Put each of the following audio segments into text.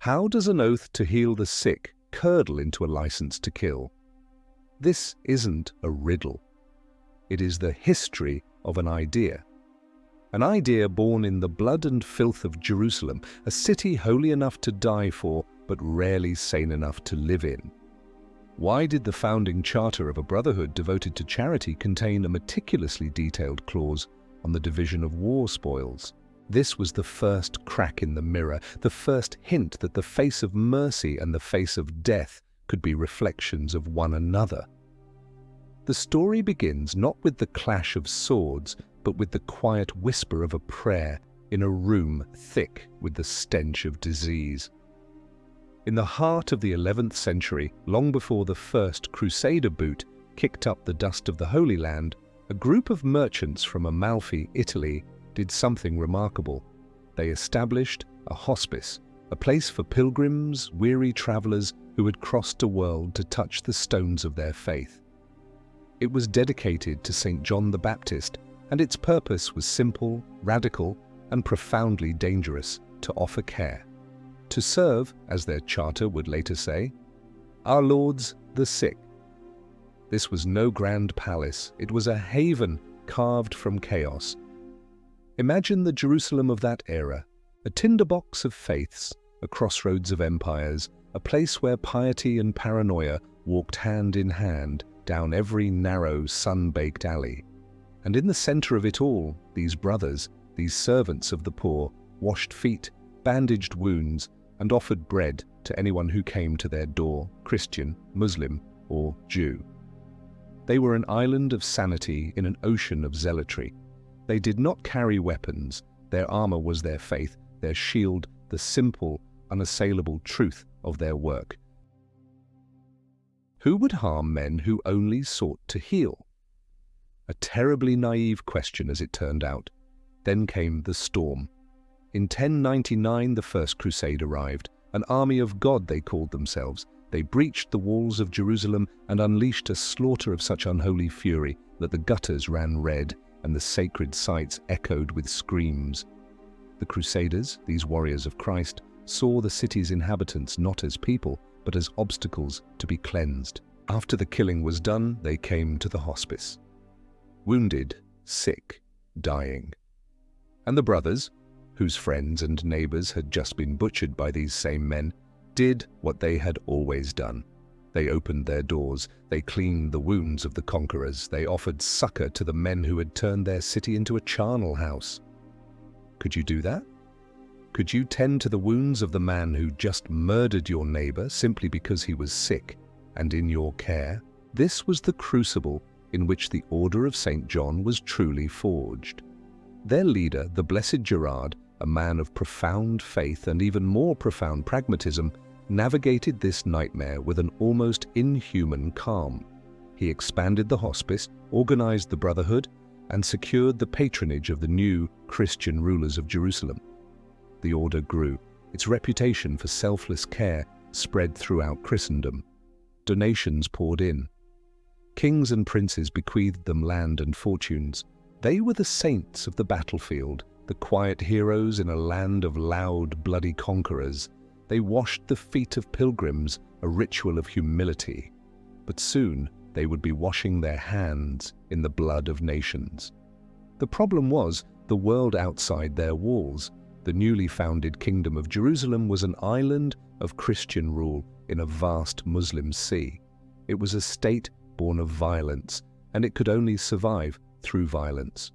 How does an oath to heal the sick curdle into a license to kill? This isn't a riddle. It is the history of an idea. An idea born in the blood and filth of Jerusalem, a city holy enough to die for, but rarely sane enough to live in. Why did the founding charter of a brotherhood devoted to charity contain a meticulously detailed clause on the division of war spoils? This was the first crack in the mirror, the first hint that the face of mercy and the face of death could be reflections of one another. The story begins not with the clash of swords, but with the quiet whisper of a prayer in a room thick with the stench of disease. In the heart of the 11th century, long before the first Crusader boot kicked up the dust of the Holy Land, a group of merchants from Amalfi, Italy, did something remarkable. They established a hospice, a place for pilgrims, weary travelers who had crossed a world to touch the stones of their faith. It was dedicated to St. John the Baptist, and its purpose was simple, radical, and profoundly dangerous: to offer care. To serve, as their charter would later say, our lords the sick. This was no grand palace, it was a haven carved from chaos. Imagine the Jerusalem of that era, a tinderbox of faiths, a crossroads of empires, a place where piety and paranoia walked hand in hand down every narrow, sun-baked alley. And in the center of it all, these brothers, these servants of the poor, washed feet, bandaged wounds, and offered bread to anyone who came to their door, Christian, Muslim, or Jew. They were an island of sanity in an ocean of zealotry. They did not carry weapons. Their armor was their faith, their shield, the simple, unassailable truth of their work. Who would harm men who only sought to heal? A terribly naive question, as it turned out. Then came the storm. In 1099, the First Crusade arrived. An army of God, they called themselves. They breached the walls of Jerusalem and unleashed a slaughter of such unholy fury that the gutters ran red and the sacred sites echoed with screams. The Crusaders, these warriors of Christ, saw the city's inhabitants not as people, but as obstacles to be cleansed. After the killing was done, they came to the hospice. Wounded, sick, dying. And the brothers, whose friends and neighbors had just been butchered by these same men, did what they had always done. They opened their doors, they cleaned the wounds of the conquerors, they offered succor to the men who had turned their city into a charnel house. Could you do that? Could you tend to the wounds of the man who just murdered your neighbor simply because he was sick and in your care? This was the crucible in which the Order of St. John was truly forged. Their leader, the Blessed Gerard, a man of profound faith and even more profound pragmatism, navigated this nightmare with an almost inhuman calm. He expanded the hospice, organized the brotherhood, and secured the patronage of the new Christian rulers of Jerusalem. The order grew. Its reputation for selfless care spread throughout Christendom. Donations poured in. Kings and princes bequeathed them land and fortunes. They were the saints of the battlefield, the quiet heroes in a land of loud, bloody conquerors. They washed the feet of pilgrims, a ritual of humility. But soon they would be washing their hands in the blood of nations. The problem was the world outside their walls. The newly founded Kingdom of Jerusalem was an island of Christian rule in a vast Muslim sea. It was a state born of violence, and it could only survive through violence.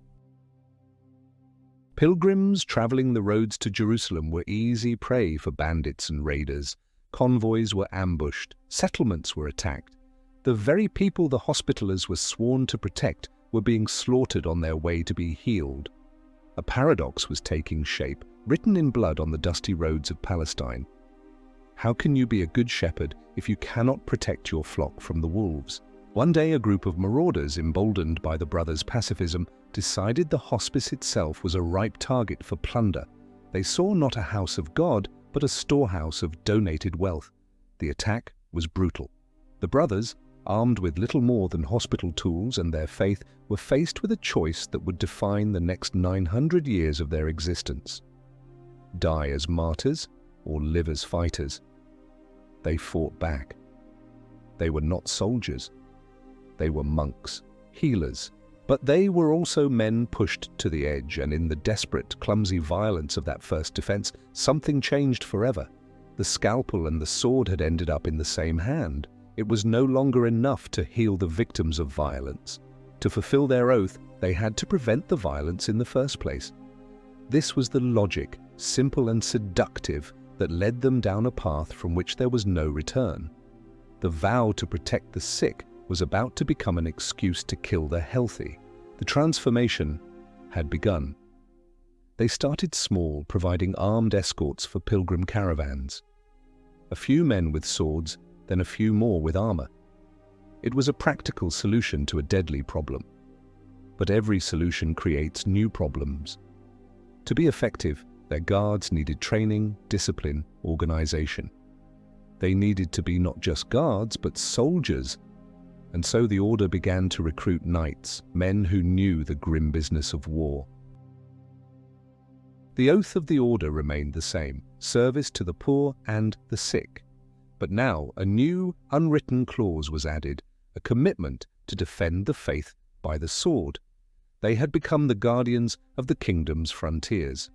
Pilgrims traveling the roads to Jerusalem were easy prey for bandits and raiders. Convoys were ambushed, settlements were attacked. The very people the Hospitallers were sworn to protect were being slaughtered on their way to be healed. A paradox was taking shape, written in blood on the dusty roads of Palestine. How can you be a good shepherd if you cannot protect your flock from the wolves? One day, a group of marauders, emboldened by the brothers' pacifism, decided the hospice itself was a ripe target for plunder. They saw not a house of God, but a storehouse of donated wealth. The attack was brutal. The brothers, armed with little more than hospital tools and their faith, were faced with a choice that would define the next 900 years of their existence. Die as martyrs, or live as fighters. They fought back. They were not soldiers. They were monks, healers. But they were also men pushed to the edge, and in the desperate, clumsy violence of that first defense, something changed forever. The scalpel and the sword had ended up in the same hand. It was no longer enough to heal the victims of violence. To fulfill their oath, they had to prevent the violence in the first place. This was the logic, simple and seductive, that led them down a path from which there was no return. The vow to protect the sick was about to become an excuse to kill the healthy. The transformation had begun. They started small, providing armed escorts for pilgrim caravans. A few men with swords, then a few more with armor. It was a practical solution to a deadly problem. But every solution creates new problems. To be effective, their guards needed training, discipline, organization. They needed to be not just guards, but soldiers. And so the order began to recruit knights, men who knew the grim business of war. The oath of the order remained the same, service to the poor and the sick. But now a new, unwritten clause was added, a commitment to defend the faith by the sword. They had become the guardians of the kingdom's frontiers.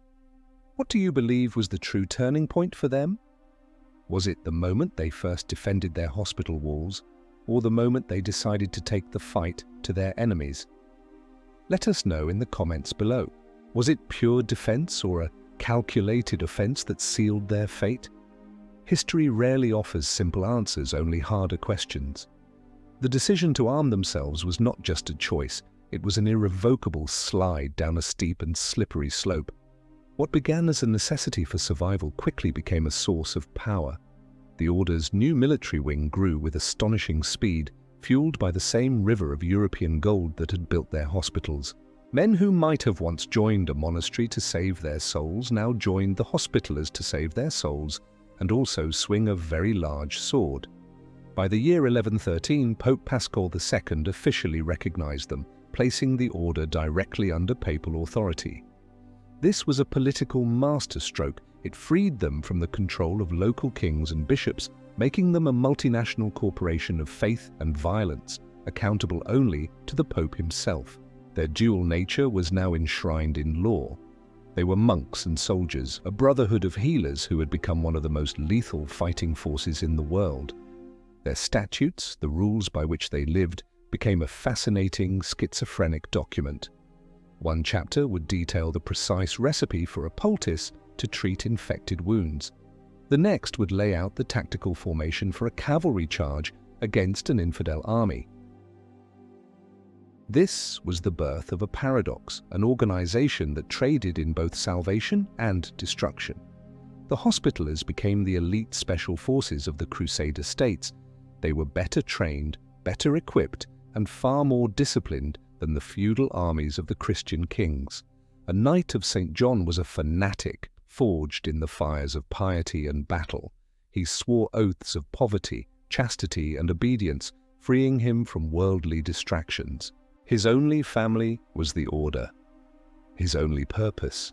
What do you believe was the true turning point for them? Was it the moment they first defended their hospital walls, or the moment they decided to take the fight to their enemies? Let us know in the comments below. Was it pure defense or a calculated offense that sealed their fate? History rarely offers simple answers, only harder questions. The decision to arm themselves was not just a choice, it was an irrevocable slide down a steep and slippery slope. What began as a necessity for survival quickly became a source of power. The Order's new military wing grew with astonishing speed, fueled by the same river of European gold that had built their hospitals. Men who might have once joined a monastery to save their souls now joined the Hospitallers to save their souls, and also swing a very large sword. By the year 1113, Pope Paschal II officially recognized them, placing the order directly under papal authority. This was a political masterstroke. It freed them from the control of local kings and bishops, making them a multinational corporation of faith and violence, accountable only to the Pope himself. Their dual nature was now enshrined in law. They were monks and soldiers, a brotherhood of healers who had become one of the most lethal fighting forces in the world. Their statutes, the rules by which they lived, became a fascinating schizophrenic document. One chapter would detail the precise recipe for a poultice to treat infected wounds. The next would lay out the tactical formation for a cavalry charge against an infidel army. This was the birth of a paradox, an organization that traded in both salvation and destruction. The Hospitallers became the elite special forces of the Crusader states. They were better trained, better equipped, and far more disciplined than the feudal armies of the Christian kings. A knight of St. John was a fanatic, forged in the fires of piety and battle. He swore oaths of poverty, chastity, and obedience, freeing him from worldly distractions. His only family was the order. His only purpose,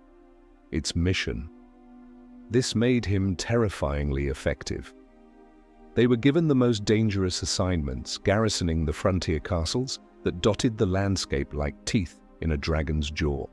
its mission. This made him terrifyingly effective. They were given the most dangerous assignments, garrisoning the frontier castles that dotted the landscape like teeth in a dragon's jaw.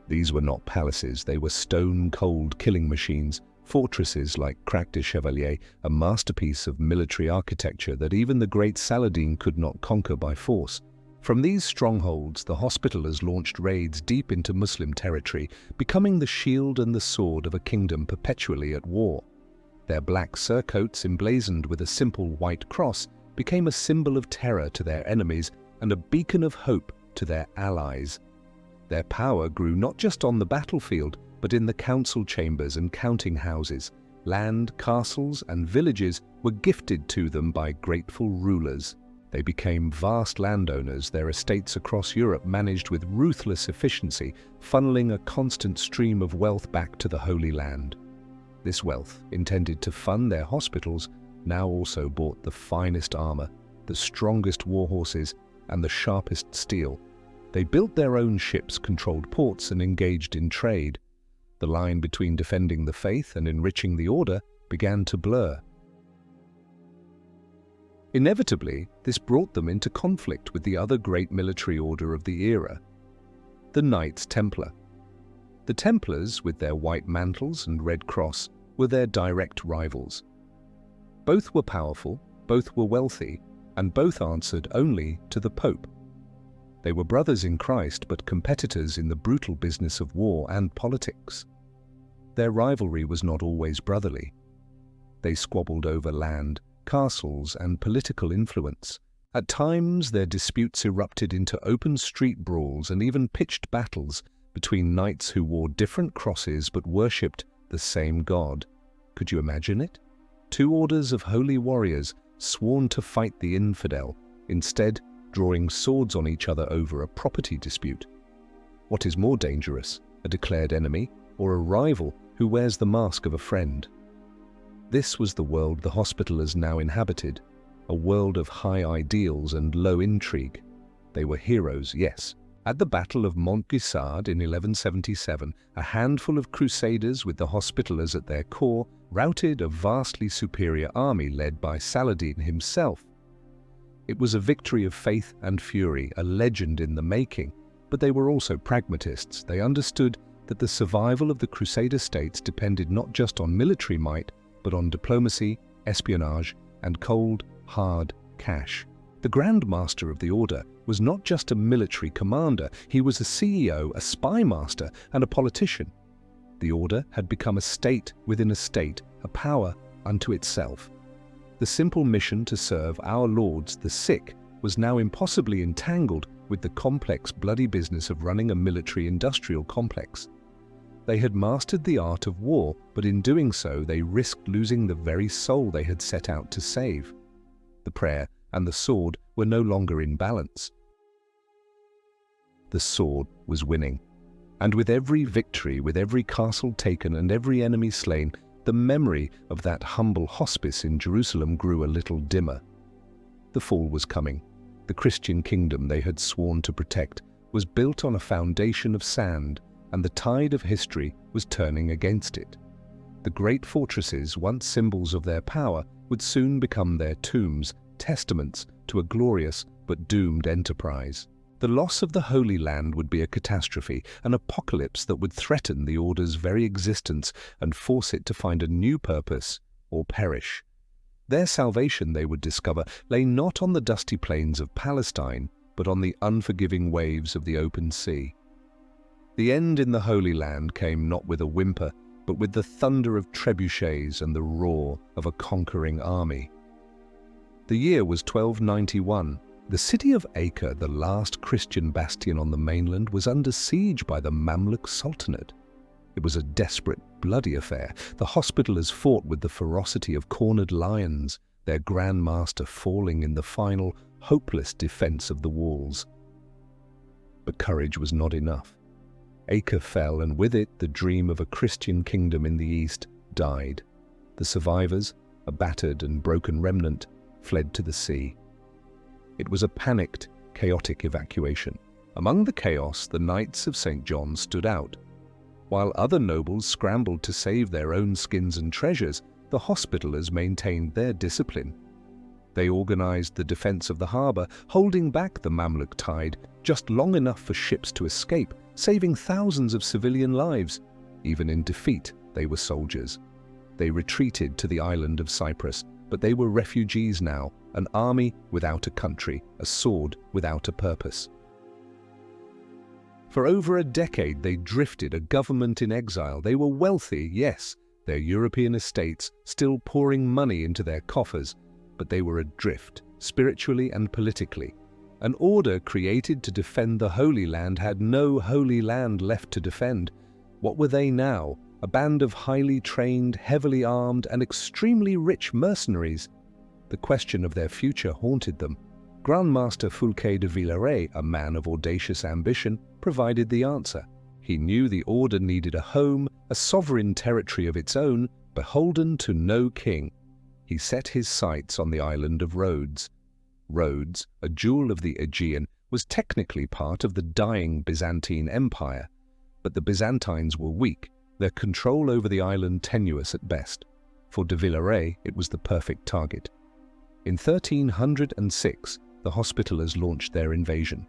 These were not palaces, they were stone-cold killing machines, fortresses like Crac de Chevalier, a masterpiece of military architecture that even the great Saladin could not conquer by force. From these strongholds, the Hospitallers launched raids deep into Muslim territory, becoming the shield and the sword of a kingdom perpetually at war. Their black surcoats, emblazoned with a simple white cross, became a symbol of terror to their enemies and a beacon of hope to their allies. Their power grew not just on the battlefield, but in the council chambers and counting houses. Land, castles, and villages were gifted to them by grateful rulers. They became vast landowners, their estates across Europe managed with ruthless efficiency, funneling a constant stream of wealth back to the Holy Land. This wealth, intended to fund their hospitals, now also bought the finest armor, the strongest war horses, and the sharpest steel. They built their own ships, controlled ports, and engaged in trade. The The line between defending the faith and enriching the order began to blur. Inevitably, this brought them into conflict with the other great military order of the era, the Knights Templar. The Templars, with their white mantles and red cross, were their direct rivals. Both were powerful, both were wealthy, and both answered only to the Pope. They were brothers in Christ, but competitors in the brutal business of war and politics. Their rivalry was not always brotherly. They squabbled over land, castles, and political influence. At times, their disputes erupted into open street brawls and even pitched battles between knights who wore different crosses but worshipped the same God. Could you imagine it? Two orders of holy warriors sworn to fight the infidel, instead drawing swords on each other over a property dispute. What is more dangerous, a declared enemy or a rival who wears the mask of a friend? This was the world the Hospitallers now inhabited, a world of high ideals and low intrigue. They were heroes, yes. At the Battle of Montgisard in 1177, a handful of Crusaders with the Hospitallers at their core routed a vastly superior army led by Saladin himself. It was a victory of faith and fury, a legend in the making, but they were also pragmatists. They understood that the survival of the Crusader states depended not just on military might, but on diplomacy, espionage, and cold, hard cash. The Grand Master of the Order was not just a military commander, he was a CEO, a spy master, and a politician. The Order had become a state within a state, a power unto itself. The simple mission to serve our lords, the sick, was now impossibly entangled with the complex, bloody business of running a military-industrial complex. They had mastered the art of war, but in doing so they risked losing the very soul they had set out to save. The prayer and the sword were no longer in balance. The sword was winning, and with every victory, with every castle taken and every enemy slain, the memory of that humble hospice in Jerusalem grew a little dimmer. The fall was coming. The Christian kingdom they had sworn to protect was built on a foundation of sand, and the tide of history was turning against it. The great fortresses, once symbols of their power, would soon become their tombs, testaments to a glorious but doomed enterprise. The loss of the Holy Land would be a catastrophe, an apocalypse that would threaten the Order's very existence and force it to find a new purpose or perish. Their salvation, they would discover, lay not on the dusty plains of Palestine, but on the unforgiving waves of the open sea. The end in the Holy Land came not with a whimper, but with the thunder of trebuchets and the roar of a conquering army. The year was 1291. The city of Acre, the last Christian bastion on the mainland, was under siege by the Mamluk Sultanate. It was a desperate, bloody affair. The Hospitallers fought with the ferocity of cornered lions, their Grand Master falling in the final, hopeless defense of the walls. But courage was not enough. Acre fell, and with it the dream of a Christian kingdom in the east died. The survivors, a battered and broken remnant, fled to the sea. It was a panicked, chaotic evacuation. Among the chaos, the Knights of St. John stood out. While other nobles scrambled to save their own skins and treasures, the Hospitallers maintained their discipline. They organized the defense of the harbor, holding back the Mamluk tide just long enough for ships to escape, saving thousands of civilian lives. Even in defeat, they were soldiers. They retreated to the island of Cyprus, but they were refugees now, an army without a country, a sword without a purpose. For over a decade they drifted, a government in exile. They were wealthy, yes, their European estates still pouring money into their coffers, but they were adrift, spiritually and politically. An order created to defend the Holy Land had no Holy Land left to defend. What were they now? A band of highly trained, heavily armed, and extremely rich mercenaries. The question of their future haunted them. Grand Master Fulques de Villaret, a man of audacious ambition, provided the answer. He knew the order needed a home, a sovereign territory of its own, beholden to no king. He set his sights on the island of Rhodes. Rhodes, a jewel of the Aegean, was technically part of the dying Byzantine Empire, but the Byzantines were weak, their control over the island tenuous at best. For de Villeray, it was the perfect target. In 1306, the Hospitallers launched their invasion.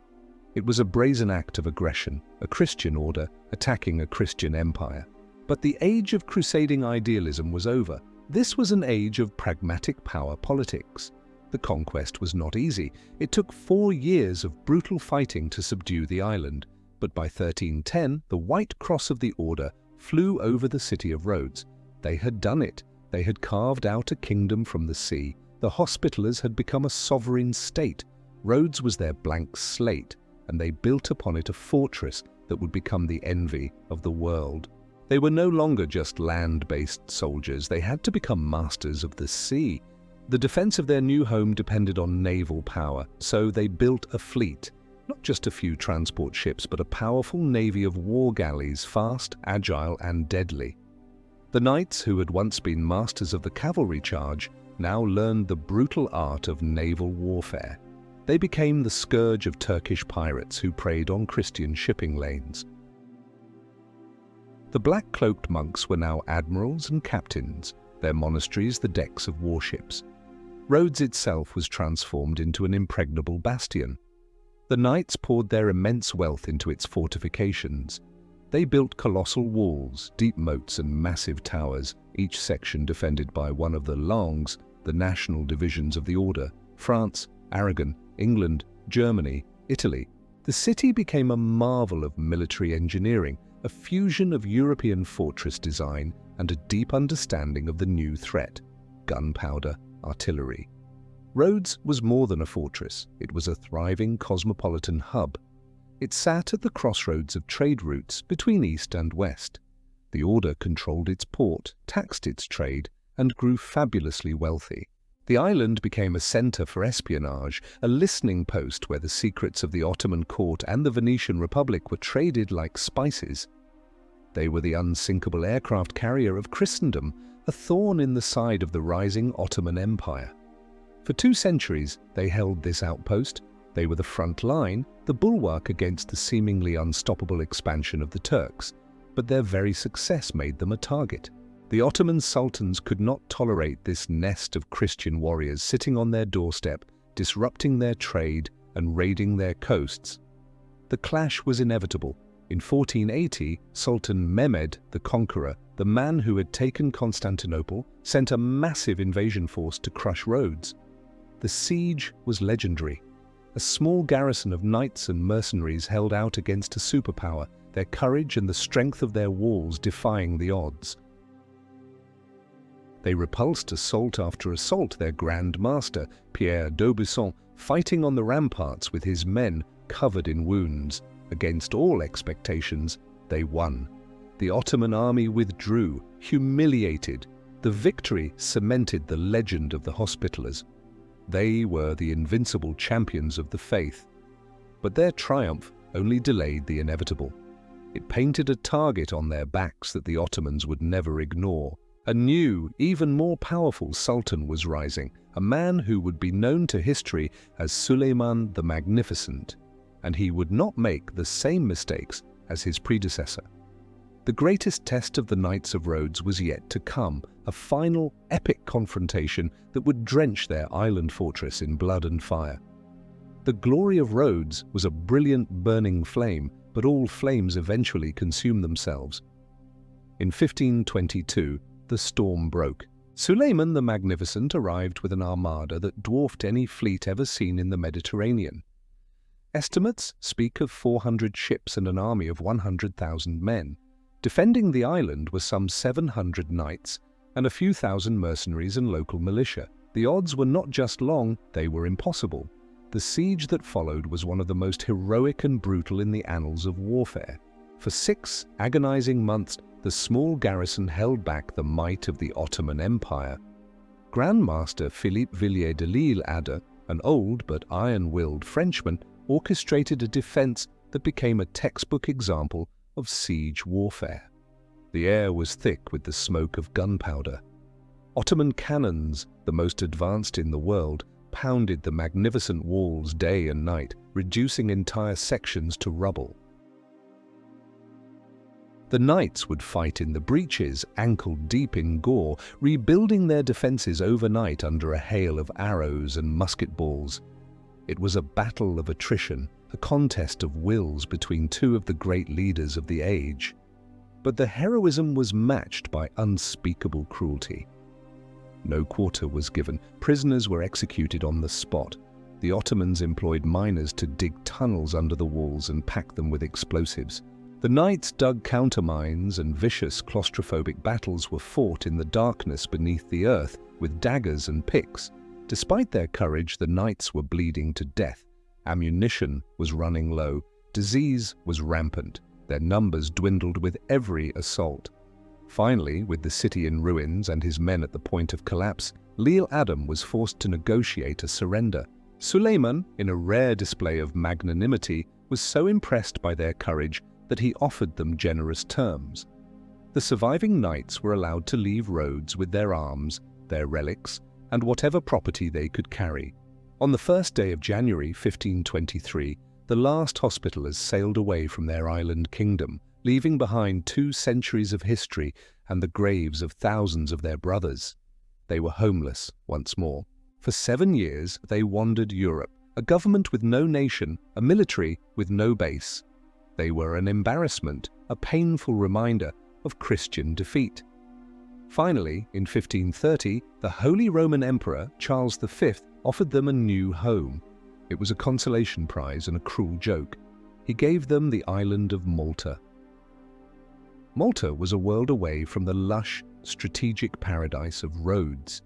It was a brazen act of aggression, a Christian order attacking a Christian empire. But the age of crusading idealism was over. This was an age of pragmatic power politics. The conquest was not easy. It took 4 years of brutal fighting to subdue the island, but by 1310, the White Cross of the Order flew over the city of Rhodes. They had done it. They had carved out a kingdom from the sea. The Hospitallers had become a sovereign state. Rhodes was their blank slate, and they built upon it a fortress that would become the envy of the world. They were no longer just land-based soldiers. They had to become masters of the sea. The defense of their new home depended on naval power, so they built a fleet. Not just a few transport ships, but a powerful navy of war galleys, fast, agile, and deadly. The knights, who had once been masters of the cavalry charge, now learned the brutal art of naval warfare. They became the scourge of Turkish pirates who preyed on Christian shipping lanes. The black-cloaked monks were now admirals and captains, their monasteries the decks of warships. Rhodes itself was transformed into an impregnable bastion. The knights poured their immense wealth into its fortifications. They built colossal walls, deep moats and massive towers, each section defended by one of the langues, the national divisions of the order: France, Aragon, England, Germany, Italy. The city became a marvel of military engineering, a fusion of European fortress design and a deep understanding of the new threat: gunpowder, artillery. Rhodes was more than a fortress. It was a thriving cosmopolitan hub. It sat at the crossroads of trade routes between East and West. The order controlled its port, taxed its trade, and grew fabulously wealthy. The island became a center for espionage, a listening post where the secrets of the Ottoman court and the Venetian Republic were traded like spices. They were the unsinkable aircraft carrier of Christendom, a thorn in the side of the rising Ottoman Empire. For 2 centuries, they held this outpost. They were the front line, the bulwark against the seemingly unstoppable expansion of the Turks, but their very success made them a target. The Ottoman sultans could not tolerate this nest of Christian warriors sitting on their doorstep, disrupting their trade and raiding their coasts. The clash was inevitable. In 1480, Sultan Mehmed the Conqueror, the man who had taken Constantinople, sent a massive invasion force to crush Rhodes. The siege was legendary. A small garrison of knights and mercenaries held out against a superpower, their courage and the strength of their walls defying the odds. They repulsed assault after assault, their Grand Master, Pierre d'Aubusson, fighting on the ramparts with his men covered in wounds. Against all expectations, they won. The Ottoman army withdrew, humiliated. The victory cemented the legend of the Hospitallers. They were the invincible champions of the faith. But their triumph only delayed the inevitable. It painted a target on their backs that the Ottomans would never ignore. A new, even more powerful sultan was rising, a man who would be known to history as Suleiman the Magnificent, and he would not make the same mistakes as his predecessor. The greatest test of the Knights of Rhodes was yet to come, a final, epic confrontation that would drench their island fortress in blood and fire. The glory of Rhodes was a brilliant burning flame, but all flames eventually consume themselves. In 1522, the storm broke. Suleiman the Magnificent arrived with an armada that dwarfed any fleet ever seen in the Mediterranean. Estimates speak of 400 ships and an army of 100,000 men. Defending the island were some 700 knights and a few thousand mercenaries and local militia. The odds were not just long, they were impossible. The siege that followed was one of the most heroic and brutal in the annals of warfare. For 6 agonizing months, the small garrison held back the might of the Ottoman Empire. Grand Master Philippe Villiers de l'Isle-Adam, an old but iron-willed Frenchman, orchestrated a defense that became a textbook example of siege warfare. The air was thick with the smoke of gunpowder. Ottoman cannons, the most advanced in the world, pounded the magnificent walls day and night, reducing entire sections to rubble. The knights would fight in the breaches, ankle-deep in gore, rebuilding their defences overnight under a hail of arrows and musket balls. It was a battle of attrition, a contest of wills between two of the great leaders of the age. But the heroism was matched by unspeakable cruelty. No quarter was given. Prisoners were executed on the spot. The Ottomans employed miners to dig tunnels under the walls and pack them with explosives. The knights dug countermines, and vicious claustrophobic battles were fought in the darkness beneath the earth with daggers and picks. Despite their courage, the knights were bleeding to death. Ammunition was running low. Disease was rampant. Their numbers dwindled with every assault. Finally, with the city in ruins and his men at the point of collapse, Leal Adam was forced to negotiate a surrender. Suleiman, in a rare display of magnanimity, was so impressed by their courage that he offered them generous terms. The surviving knights were allowed to leave Rhodes with their arms, their relics, and whatever property they could carry. On the first day of January 1523, the last Hospitallers sailed away from their island kingdom, leaving behind 2 centuries of history and the graves of thousands of their brothers. They were homeless once more. For 7 years they wandered Europe, a government with no nation, a military with no base. They were an embarrassment, a painful reminder of Christian defeat. Finally, in 1530, the Holy Roman Emperor Charles V offered them a new home. It was a consolation prize and a cruel joke. He gave them the island of Malta. Malta was a world away from the lush, strategic paradise of Rhodes.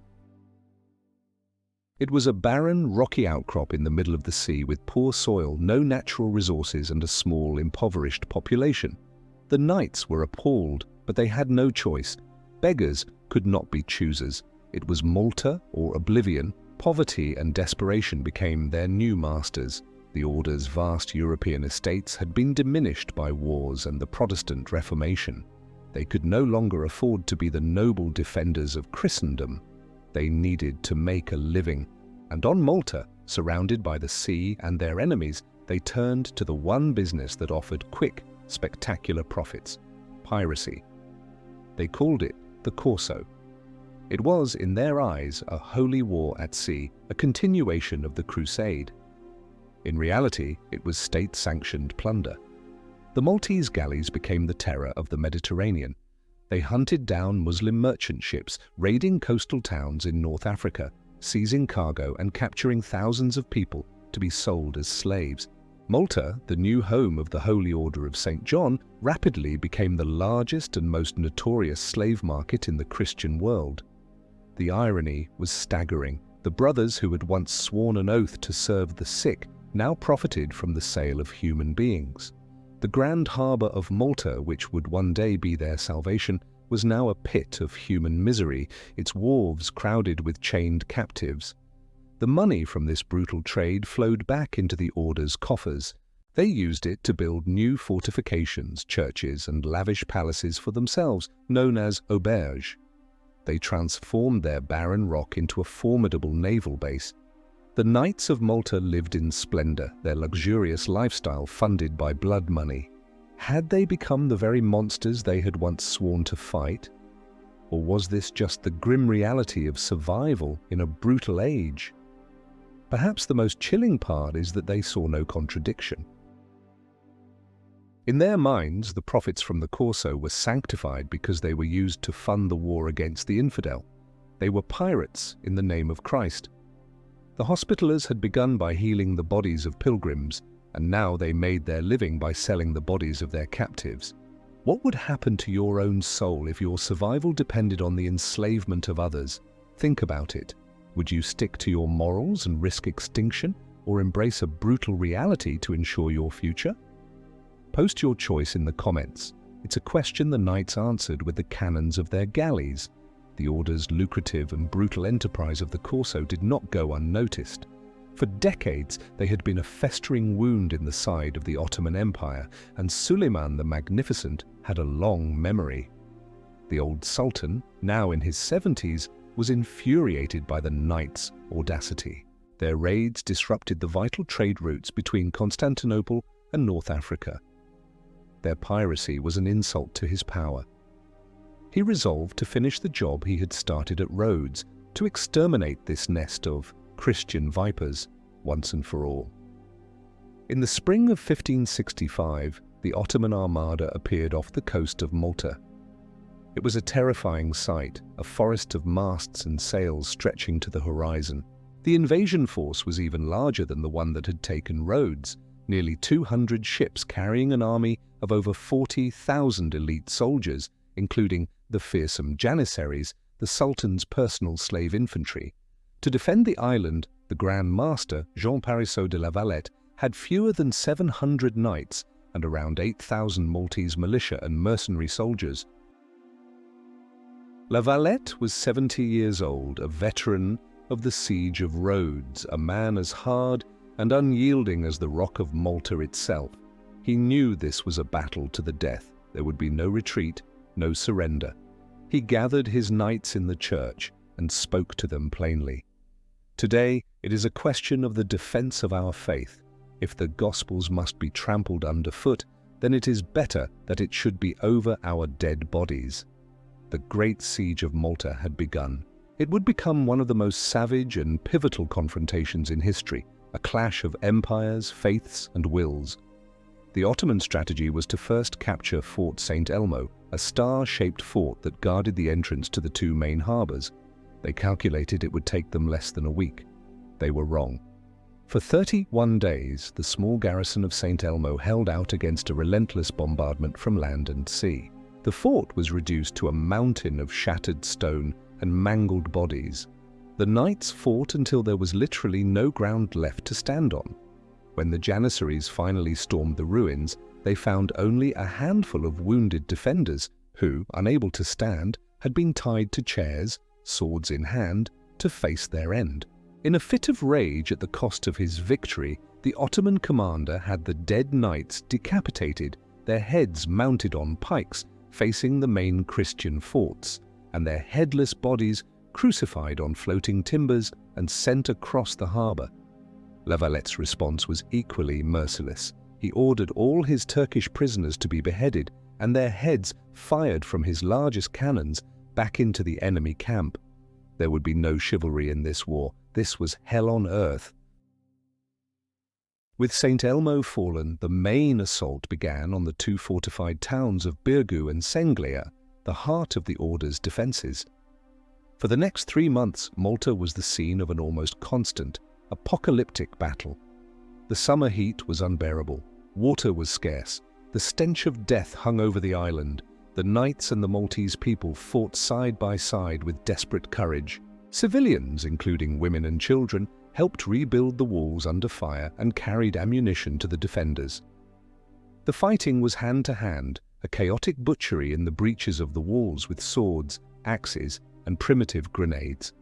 It was a barren, rocky outcrop in the middle of the sea with poor soil, no natural resources, and a small, impoverished population. The knights were appalled, but they had no choice. Beggars could not be choosers. It was Malta or oblivion. Poverty and desperation became their new masters. The Order's vast European estates had been diminished by wars and the Protestant Reformation. They could no longer afford to be the noble defenders of Christendom. They needed to make a living. And on Malta, surrounded by the sea and their enemies, they turned to the one business that offered quick, spectacular profits: piracy. They called it the Corso. It was, in their eyes, a holy war at sea, a continuation of the Crusade. In reality, it was state-sanctioned plunder. The Maltese galleys became the terror of the Mediterranean. They hunted down Muslim merchant ships, raiding coastal towns in North Africa, seizing cargo and capturing thousands of people to be sold as slaves. Malta, the new home of the Holy Order of St. John, rapidly became the largest and most notorious slave market in the Christian world. The irony was staggering. The brothers who had once sworn an oath to serve the sick now profited from the sale of human beings. The grand harbour of Malta, which would one day be their salvation, was now a pit of human misery, its wharves crowded with chained captives. The money from this brutal trade flowed back into the Order's coffers. They used it to build new fortifications, churches, and lavish palaces for themselves, known as auberges. They transformed their barren rock into a formidable naval base. The Knights of Malta lived in splendor, their luxurious lifestyle funded by blood money. Had they become the very monsters they had once sworn to fight? Or was this just the grim reality of survival in a brutal age? Perhaps the most chilling part is that they saw no contradiction. In their minds, the profits from the Corso were sanctified because they were used to fund the war against the infidel. They were pirates in the name of Christ. The Hospitallers had begun by healing the bodies of pilgrims, and now they made their living by selling the bodies of their captives. What would happen to your own soul if your survival depended on the enslavement of others? Think about it. Would you stick to your morals and risk extinction, or embrace a brutal reality to ensure your future? Post your choice in the comments. It's a question the Knights answered with the cannons of their galleys. The Order's lucrative and brutal enterprise of the Corso did not go unnoticed. For decades, they had been a festering wound in the side of the Ottoman Empire, and Suleiman the Magnificent had a long memory. The old Sultan, now in his 70s, was infuriated by the Knights' audacity. Their raids disrupted the vital trade routes between Constantinople and North Africa. Their piracy was an insult to his power. He resolved to finish the job he had started at Rhodes, to exterminate this nest of Christian vipers once and for all. In the spring of 1565, the Ottoman Armada appeared off the coast of Malta. It was a terrifying sight, a forest of masts and sails stretching to the horizon. The invasion force was even larger than the one that had taken Rhodes, nearly 200 ships carrying an army of over 40,000 elite soldiers, including the fearsome Janissaries, the Sultan's personal slave infantry. To defend the island, the Grand Master, Jean Parisot de la Valette, had fewer than 700 knights and around 8,000 Maltese militia and mercenary soldiers. La Valette was 70 years old, a veteran of the siege of Rhodes, a man as hard and unyielding as the rock of Malta itself. He knew this was a battle to the death. There would be no retreat, no surrender. He gathered his knights in the church and spoke to them plainly. Today, it is a question of the defense of our faith. If the Gospels must be trampled underfoot, then it is better that it should be over our dead bodies. The great siege of Malta had begun. It would become one of the most savage and pivotal confrontations in history, a clash of empires, faiths, and wills. The Ottoman strategy was to first capture Fort St. Elmo, a star-shaped fort that guarded the entrance to the two main harbors. They calculated it would take them less than a week. They were wrong. For 31 days, the small garrison of St. Elmo held out against a relentless bombardment from land and sea. The fort was reduced to a mountain of shattered stone and mangled bodies. The knights fought until there was literally no ground left to stand on. When the Janissaries finally stormed the ruins, they found only a handful of wounded defenders who, unable to stand, had been tied to chairs, swords in hand, to face their end. In a fit of rage at the cost of his victory, the Ottoman commander had the dead knights decapitated, their heads mounted on pikes facing the main Christian forts, and their headless bodies crucified on floating timbers and sent across the harbor. La Valette's response was equally merciless. He ordered all his Turkish prisoners to be beheaded and their heads fired from his largest cannons back into the enemy camp. There would be no chivalry in this war. This was hell on earth. With St. Elmo fallen, the main assault began on the two fortified towns of Birgu and Senglia, the heart of the Order's defences. For the next 3 months, Malta was the scene of an almost constant, apocalyptic battle. The summer heat was unbearable. Water was scarce. The stench of death hung over the island. The knights and the Maltese people fought side by side with desperate courage. Civilians, including women and children, helped rebuild the walls under fire and carried ammunition to the defenders. The fighting was hand-to-hand, a chaotic butchery in the breaches of the walls with swords, axes, and primitive grenades.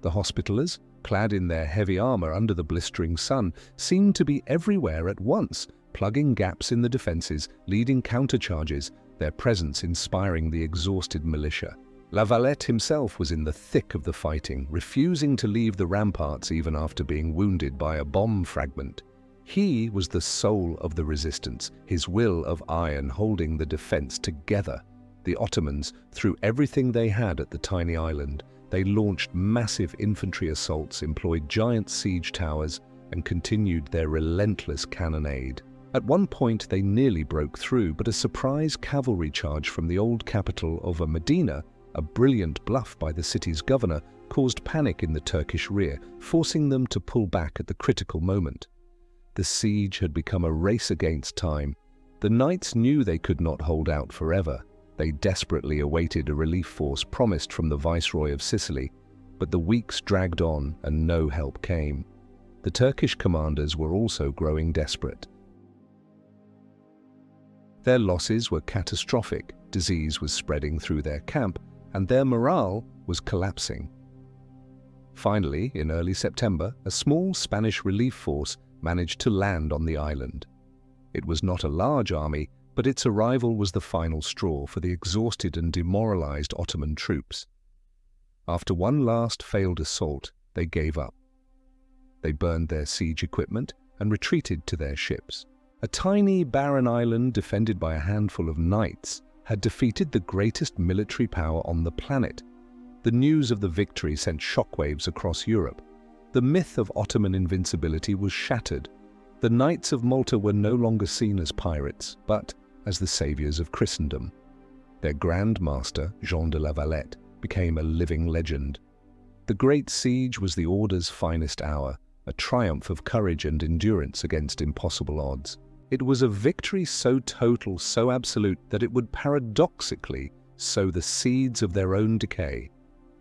The Hospitallers, clad in their heavy armor under the blistering sun, seemed to be everywhere at once, plugging gaps in the defenses, leading countercharges, their presence inspiring the exhausted militia. La Valette himself was in the thick of the fighting, refusing to leave the ramparts even after being wounded by a bomb fragment. He was the soul of the resistance, his will of iron holding the defense together. The Ottomans threw everything they had at the tiny island. They launched massive infantry assaults, employed giant siege towers, and continued their relentless cannonade. At one point they nearly broke through, but a surprise cavalry charge from the old capital of Medina, a brilliant bluff by the city's governor, caused panic in the Turkish rear, forcing them to pull back at the critical moment. The siege had become a race against time. The knights knew they could not hold out forever. They desperately awaited a relief force promised from the Viceroy of Sicily, but the weeks dragged on and no help came. The Turkish commanders were also growing desperate. Their losses were catastrophic. Disease was spreading through their camp, and their morale was collapsing. Finally, in early September, a small Spanish relief force managed to land on the island. It was not a large army, but its arrival was the final straw for the exhausted and demoralized Ottoman troops. After one last failed assault, they gave up. They burned their siege equipment and retreated to their ships. A tiny, barren island defended by a handful of knights had defeated the greatest military power on the planet. The news of the victory sent shockwaves across Europe. The myth of Ottoman invincibility was shattered. The Knights of Malta were no longer seen as pirates, but as the saviors of Christendom. Their Grand Master, Jean de la Valette, became a living legend. The Great Siege was the Order's finest hour, a triumph of courage and endurance against impossible odds. It was a victory so total, so absolute, that it would paradoxically sow the seeds of their own decay.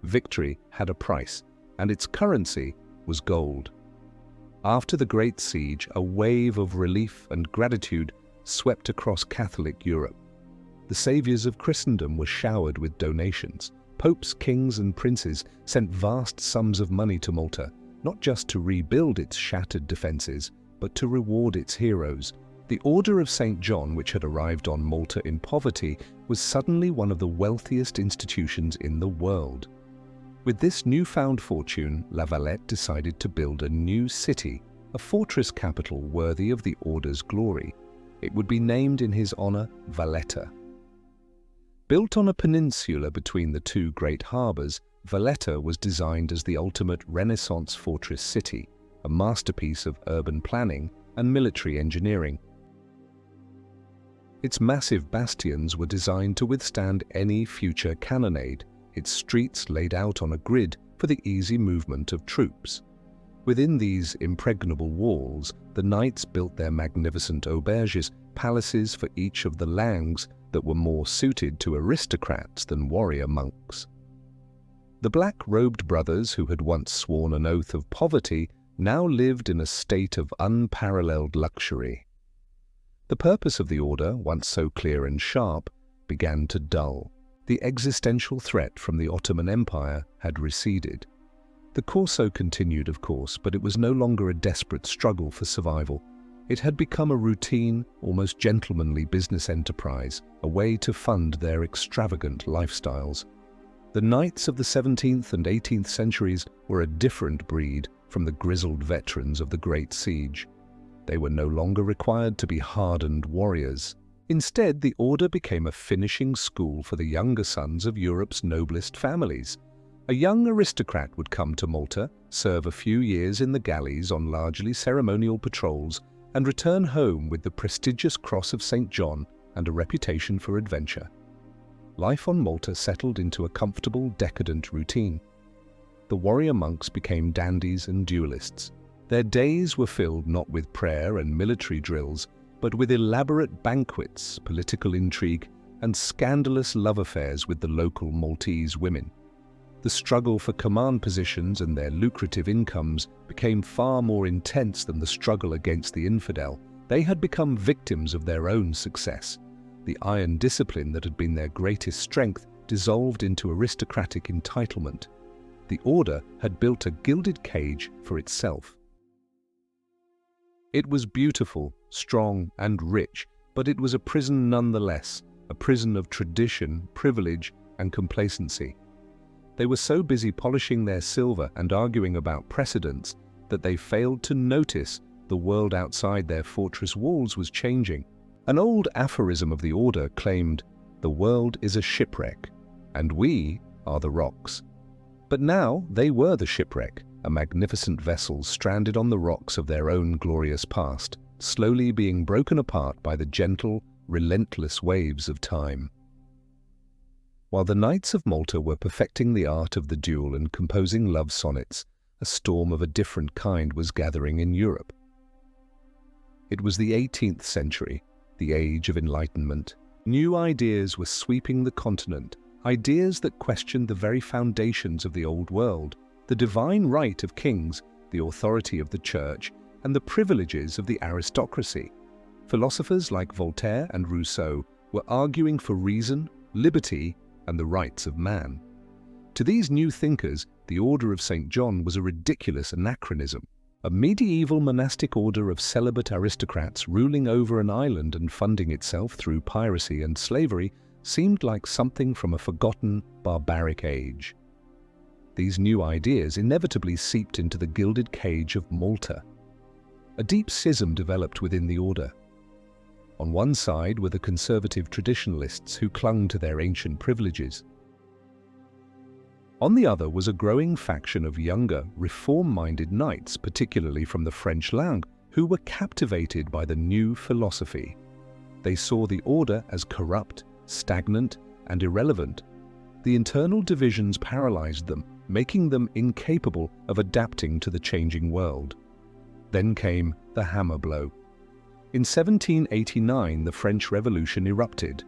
Victory had a price, and its currency was gold. After the Great Siege, a wave of relief and gratitude swept across Catholic Europe. The saviors of Christendom were showered with donations. Popes, kings, and princes sent vast sums of money to Malta, not just to rebuild its shattered defenses, but to reward its heroes. The Order of St. John, which had arrived on Malta in poverty, was suddenly one of the wealthiest institutions in the world. With this newfound fortune, La Valette decided to build a new city, a fortress capital worthy of the Order's glory. It would be named in his honor Valletta. Built on a peninsula between the two great harbors, Valletta was designed as the ultimate Renaissance fortress city, a masterpiece of urban planning and military engineering. Its massive bastions were designed to withstand any future cannonade, its streets laid out on a grid for the easy movement of troops. Within these impregnable walls, the knights built their magnificent auberges, palaces for each of the langues that were more suited to aristocrats than warrior monks. The black-robed brothers who had once sworn an oath of poverty now lived in a state of unparalleled luxury. The purpose of the Order, once so clear and sharp, began to dull. The existential threat from the Ottoman Empire had receded. The Corso continued, of course, but it was no longer a desperate struggle for survival. It had become a routine, almost gentlemanly business enterprise, a way to fund their extravagant lifestyles. The knights of the 17th and 18th centuries were a different breed from the grizzled veterans of the Great Siege. They were no longer required to be hardened warriors. Instead, the Order became a finishing school for the younger sons of Europe's noblest families. A young aristocrat would come to Malta, serve a few years in the galleys on largely ceremonial patrols, and return home with the prestigious Cross of St. John and a reputation for adventure. Life on Malta settled into a comfortable, decadent routine. The warrior monks became dandies and duelists. Their days were filled not with prayer and military drills, but with elaborate banquets, political intrigue, and scandalous love affairs with the local Maltese women. The struggle for command positions and their lucrative incomes became far more intense than the struggle against the infidel. They had become victims of their own success. The iron discipline that had been their greatest strength dissolved into aristocratic entitlement. The Order had built a gilded cage for itself. It was beautiful, strong, and rich, but it was a prison nonetheless, a prison of tradition, privilege, and complacency. They were so busy polishing their silver and arguing about precedents that they failed to notice the world outside their fortress walls was changing. An old aphorism of the Order claimed, "The world is a shipwreck, and we are the rocks." But now they were the shipwreck, a magnificent vessel stranded on the rocks of their own glorious past, slowly being broken apart by the gentle, relentless waves of time. While the Knights of Malta were perfecting the art of the duel and composing love sonnets, a storm of a different kind was gathering in Europe. It was the 18th century, the age of enlightenment. New ideas were sweeping the continent, ideas that questioned the very foundations of the old world, the divine right of kings, the authority of the church, and the privileges of the aristocracy. Philosophers like Voltaire and Rousseau were arguing for reason, liberty, and the rights of man. To these new thinkers, the Order of St. John was a ridiculous anachronism. A medieval monastic order of celibate aristocrats ruling over an island and funding itself through piracy and slavery seemed like something from a forgotten, barbaric age. These new ideas inevitably seeped into the gilded cage of Malta. A deep schism developed within the Order. On one side were the conservative traditionalists who clung to their ancient privileges. On the other was a growing faction of younger, reform-minded knights, particularly from the French langue, who were captivated by the new philosophy. They saw the order as corrupt, stagnant, and irrelevant. The internal divisions paralyzed them, making them incapable of adapting to the changing world. Then came the hammer blow. In 1789, the French Revolution erupted.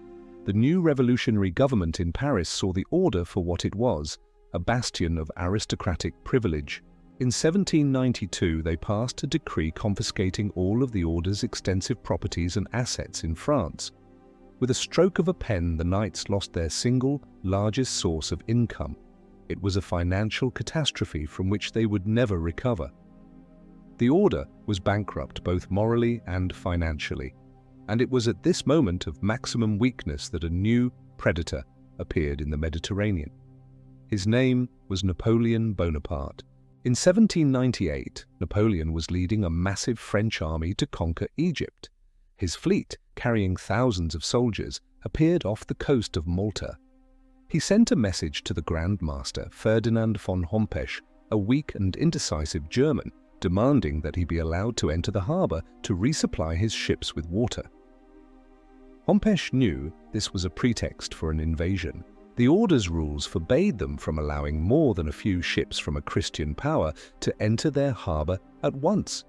The new revolutionary government in Paris saw the order for what it was, a bastion of aristocratic privilege. In 1792, they passed a decree confiscating all of the order's extensive properties and assets in France. With a stroke of a pen, the knights lost their single, largest source of income. It was a financial catastrophe from which they would never recover. The order was bankrupt both morally and financially, and it was at this moment of maximum weakness that a new predator appeared in the Mediterranean. His name was Napoleon Bonaparte. In 1798, Napoleon was leading a massive French army to conquer Egypt. His fleet, carrying thousands of soldiers, appeared off the coast of Malta. He sent a message to the Grand Master, Ferdinand von Hompesch, a weak and indecisive German, demanding that he be allowed to enter the harbor to resupply his ships with water. Hompesch knew this was a pretext for an invasion. The order's rules forbade them from allowing more than a few ships from a Christian power to enter their harbor at once.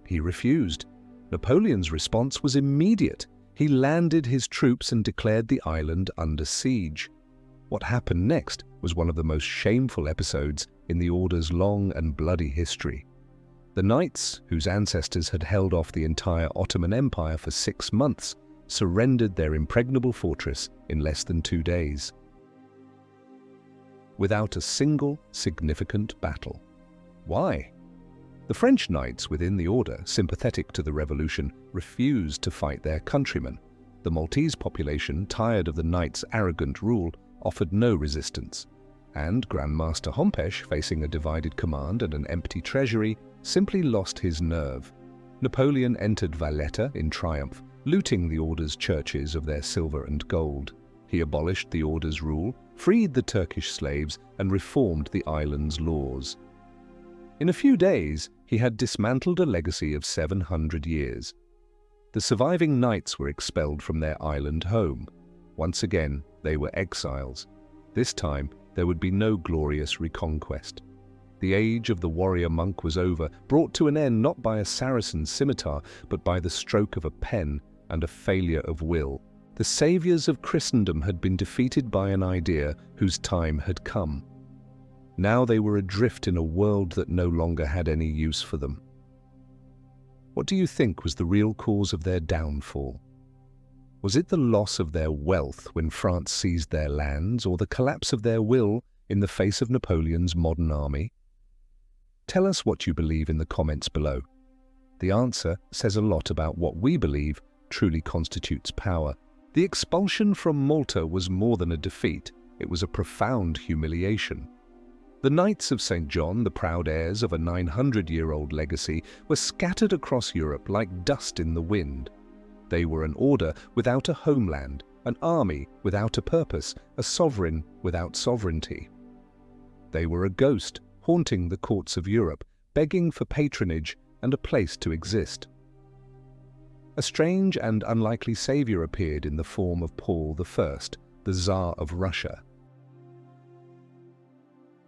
He refused. Napoleon's response was immediate. He landed his troops and declared the island under siege. What happened next was one of the most shameful episodes in the order's long and bloody history. The knights, whose ancestors had held off the entire Ottoman Empire for 6 months, surrendered their impregnable fortress in less than 2 days, without a single significant battle. Why? The French knights within the order, sympathetic to the revolution, refused to fight their countrymen. The Maltese population, tired of the knights' arrogant rule, offered no resistance. And Grandmaster Hompesch, facing a divided command and an empty treasury, simply lost his nerve. Napoleon entered Valletta in triumph, looting the order's churches of their silver and gold. He abolished the order's rule, freed the Turkish slaves, and reformed the island's laws. In a few days, he had dismantled a legacy of 700 years. The surviving knights were expelled from their island home. Once again, they were exiles. This time, there would be no glorious reconquest. The age of the warrior monk was over, brought to an end not by a Saracen scimitar, but by the stroke of a pen and a failure of will. The saviors of Christendom had been defeated by an idea whose time had come. Now they were adrift in a world that no longer had any use for them. What do you think was the real cause of their downfall? Was it the loss of their wealth when France seized their lands, or the collapse of their will in the face of Napoleon's modern army? Tell us what you believe in the comments below. The answer says a lot about what we believe truly constitutes power. The expulsion from Malta was more than a defeat, it was a profound humiliation. The Knights of St. John, the proud heirs of a 900-year-old legacy, were scattered across Europe like dust in the wind. They were an order without a homeland, an army without a purpose, a sovereign without sovereignty. They were a ghost, haunting the courts of Europe, begging for patronage and a place to exist. A strange and unlikely savior appeared in the form of Paul I, the Tsar of Russia.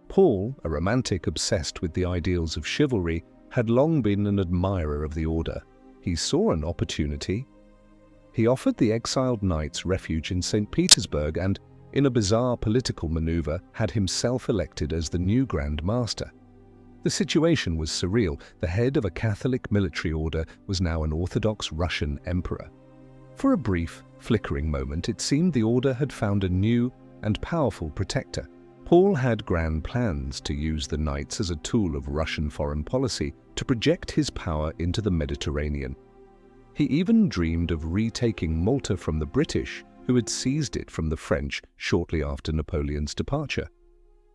Paul, a romantic obsessed with the ideals of chivalry, had long been an admirer of the order. He saw an opportunity. He offered the exiled knights refuge in St. Petersburg and, in a bizarre political maneuver, had himself elected as the new Grand Master. The situation was surreal. The head of a Catholic military order was now an Orthodox Russian emperor. For a brief, flickering moment, it seemed the order had found a new and powerful protector. Paul had grand plans to use the knights as a tool of Russian foreign policy to project his power into the Mediterranean. He even dreamed of retaking Malta from the British, who had seized it from the French shortly after Napoleon's departure.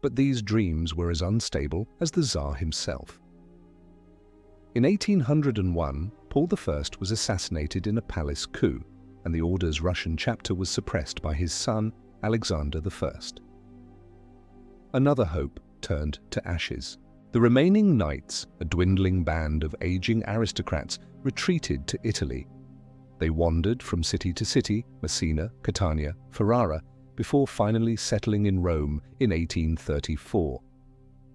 But these dreams were as unstable as the Tsar himself. In 1801, Paul I was assassinated in a palace coup. and the order's Russian chapter was suppressed by his son, Alexander I. Another hope turned to ashes. The remaining knights, a dwindling band of aging aristocrats, retreated to Italy. They wandered from city to city, Messina, Catania, Ferrara, before finally settling in Rome in 1834.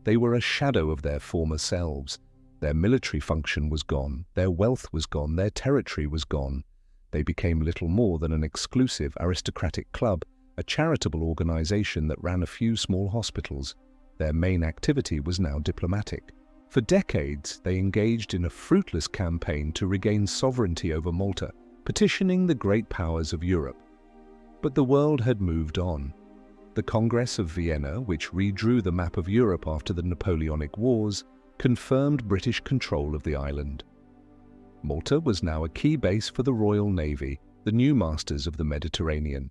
They were a shadow of their former selves. Their military function was gone, their wealth was gone, their territory was gone. They became little more than an exclusive aristocratic club, a charitable organization that ran a few small hospitals. Their main activity was now diplomatic. For decades, they engaged in a fruitless campaign to regain sovereignty over Malta, petitioning the great powers of Europe. But the world had moved on. The Congress of Vienna, which redrew the map of Europe after the Napoleonic Wars, confirmed British control of the island. Malta was now a key base for the Royal Navy, the new masters of the Mediterranean.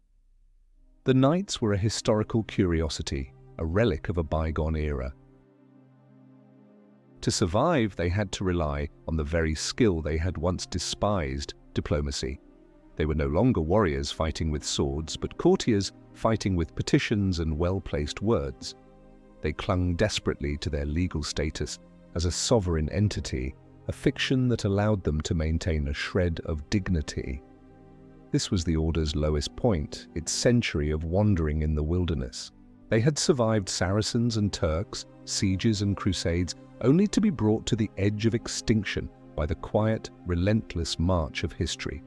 The knights were a historical curiosity, a relic of a bygone era. To survive, they had to rely on the very skill they had once despised, diplomacy. They were no longer warriors fighting with swords, but courtiers fighting with petitions and well-placed words. They clung desperately to their legal status as a sovereign entity, a fiction that allowed them to maintain a shred of dignity. This was the Order's lowest point, its century of wandering in the wilderness. They had survived Saracens and Turks, sieges and crusades, only to be brought to the edge of extinction by the quiet, relentless march of history.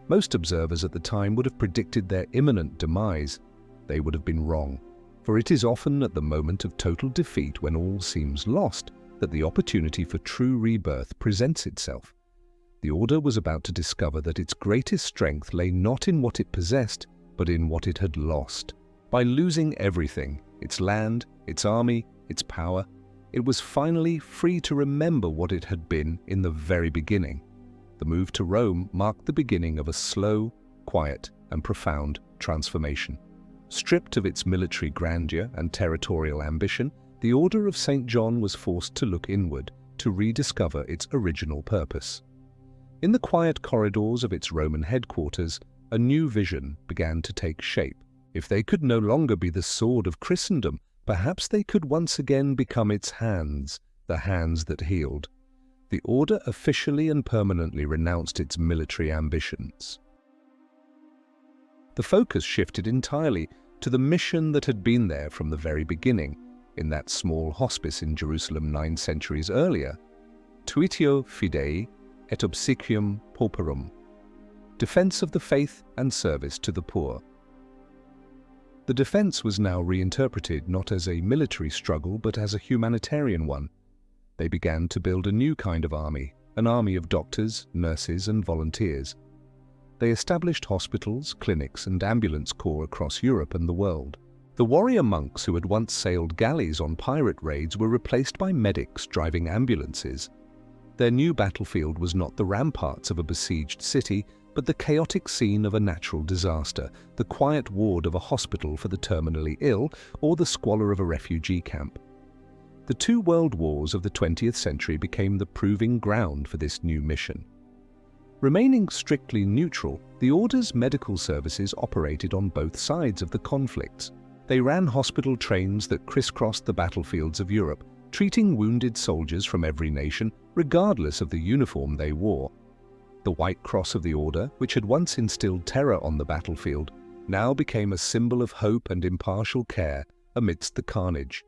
Most observers at the time would have predicted their imminent demise. They would have been wrong, for it is often at the moment of total defeat, when all seems lost, that the opportunity for true rebirth presents itself. The Order was about to discover that its greatest strength lay not in what it possessed, but in what it had lost. By losing everything, its land, its army, its power, it was finally free to remember what it had been in the very beginning. The move to Rome marked the beginning of a slow, quiet, and profound transformation. Stripped of its military grandeur and territorial ambition, the Order of St. John was forced to look inward, to rediscover its original purpose. In the quiet corridors of its Roman headquarters, a new vision began to take shape. If they could no longer be the sword of Christendom, perhaps they could once again become its hands, the hands that healed. The Order officially and permanently renounced its military ambitions. The focus shifted entirely to the mission that had been there from the very beginning, in that small hospice in Jerusalem 9 centuries earlier, Tuitio Fidei et obsequium pauperum, defense of the faith and service to the poor. The defense was now reinterpreted not as a military struggle but as a humanitarian one. They began to build a new kind of army, an army of doctors, nurses, and volunteers. They established hospitals, clinics, and ambulance corps across Europe and the world. The warrior monks who had once sailed galleys on pirate raids were replaced by medics driving ambulances. Their new battlefield was not the ramparts of a besieged city, but the chaotic scene of a natural disaster, the quiet ward of a hospital for the terminally ill, or the squalor of a refugee camp. The two world wars of the 20th century became the proving ground for this new mission. Remaining strictly neutral, the Order's medical services operated on both sides of the conflicts. They ran hospital trains that crisscrossed the battlefields of Europe, treating wounded soldiers from every nation, regardless of the uniform they wore. The White Cross of the Order, which had once instilled terror on the battlefield, now became a symbol of hope and impartial care amidst the carnage.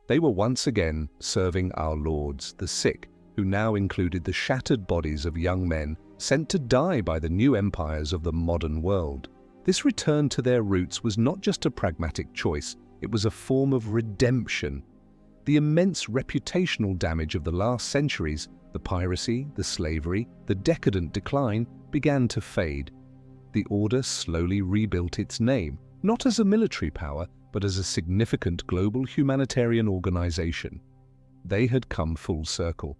They were once again serving our lords, the sick, who now included the shattered bodies of young men sent to die by the new empires of the modern world. This return to their roots was not just a pragmatic choice, it was a form of redemption. The immense reputational damage of the last centuries, the piracy, the slavery, the decadent decline, began to fade. The Order slowly rebuilt its name, not as a military power, but as a significant global humanitarian organization. They had come full circle.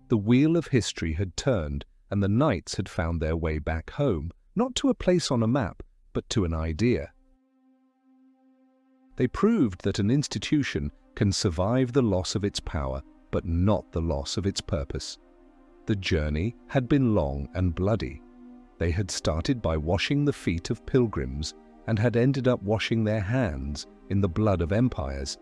The wheel of history had turned, and the knights had found their way back home, not to a place on a map, but to an idea. They proved that an institution can survive the loss of its power, but not the loss of its purpose. The journey had been long and bloody. They had started by washing the feet of pilgrims and had ended up washing their hands in the blood of empires.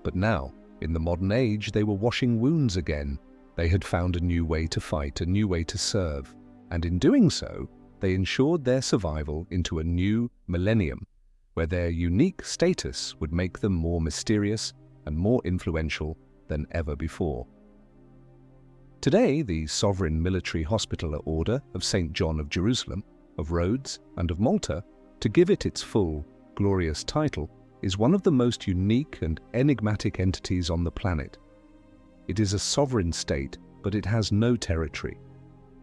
But now, in the modern age, they were washing wounds again. They had found a new way to fight, a new way to serve, and in doing so, they ensured their survival into a new millennium, where their unique status would make them more mysterious and more influential than ever before. Today, the Sovereign Military Hospitaller Order of St. John of Jerusalem, of Rhodes, and of Malta, to give it its full, glorious title, is one of the most unique and enigmatic entities on the planet. It is a sovereign state, but it has no territory.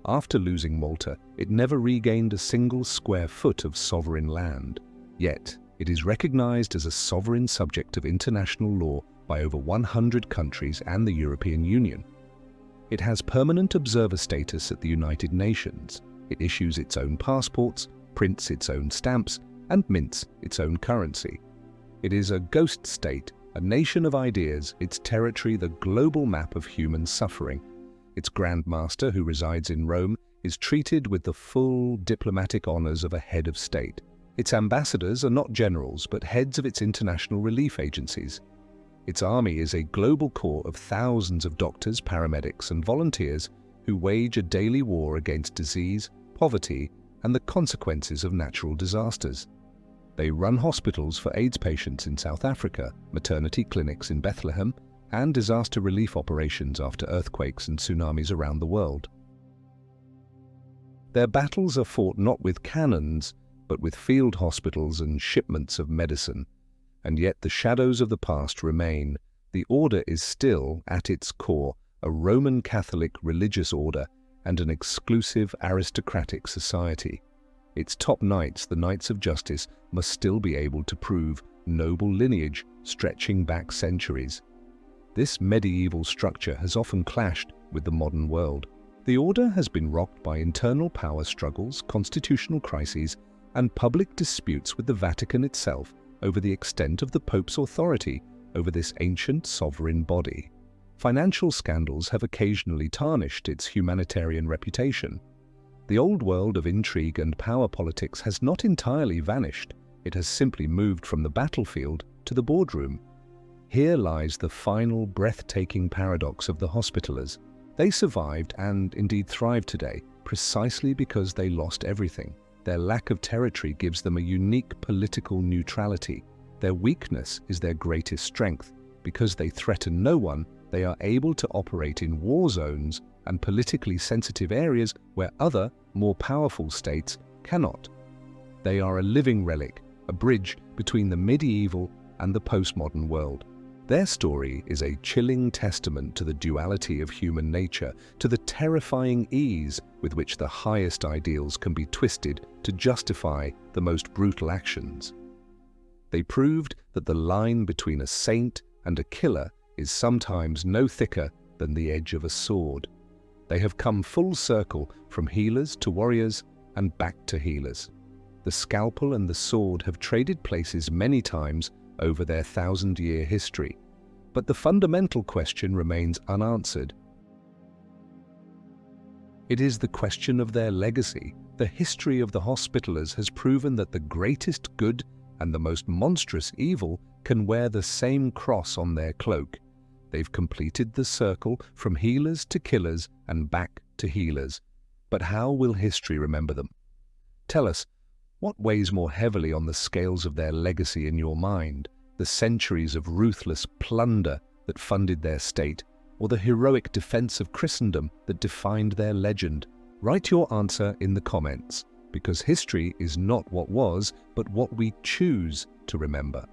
After losing Malta, it never regained a single square foot of sovereign land. Yet, it is recognized as a sovereign subject of international law by over 100 countries and the European Union. It has permanent observer status at the United Nations. It issues its own passports, prints its own stamps, and mints its own currency. It is a ghost state, a nation of ideas, its territory the global map of human suffering. Its Grand Master, who resides in Rome, is treated with the full diplomatic honors of a head of state. Its ambassadors are not generals, but heads of its international relief agencies. Its army is a global corps of thousands of doctors, paramedics, and volunteers who wage a daily war against disease, poverty, and the consequences of natural disasters. They run hospitals for AIDS patients in South Africa, maternity clinics in Bethlehem, and disaster relief operations after earthquakes and tsunamis around the world. Their battles are fought not with cannons, but with field hospitals and shipments of medicine. And yet the shadows of the past remain. The order is still, at its core, a Roman Catholic religious order and an exclusive aristocratic society. Its top knights, the Knights of Justice, must still be able to prove noble lineage stretching back centuries. This medieval structure has often clashed with the modern world. The order has been rocked by internal power struggles, constitutional crises, and public disputes with the Vatican itself over the extent of the Pope's authority over this ancient sovereign body. Financial scandals have occasionally tarnished its humanitarian reputation. The old world of intrigue and power politics has not entirely vanished. It has simply moved from the battlefield to the boardroom. Here lies the final breathtaking paradox of the Hospitallers. They survived and indeed thrive today precisely because they lost everything. Their lack of territory gives them a unique political neutrality. Their weakness is their greatest strength. Because they threaten no one, they are able to operate in war zones and politically sensitive areas where other, more powerful states cannot. They are a living relic, a bridge between the medieval and the postmodern world. Their story is a chilling testament to the duality of human nature, to the terrifying ease with which the highest ideals can be twisted to justify the most brutal actions. They proved that the line between a saint and a killer is sometimes no thicker than the edge of a sword. They have come full circle from healers to warriors and back to healers. The scalpel and the sword have traded places many times over their 1,000-year history, but the fundamental question remains unanswered. It is the question of their legacy. The history of the Hospitallers has proven that the greatest good and the most monstrous evil can wear the same cross on their cloak. They've completed the circle from healers to killers and back to healers. But how will history remember them? Tell us, what weighs more heavily on the scales of their legacy in your mind? The centuries of ruthless plunder that funded their state, or the heroic defense of Christendom that defined their legend? Write your answer in the comments, because history is not what was, but what we choose to remember.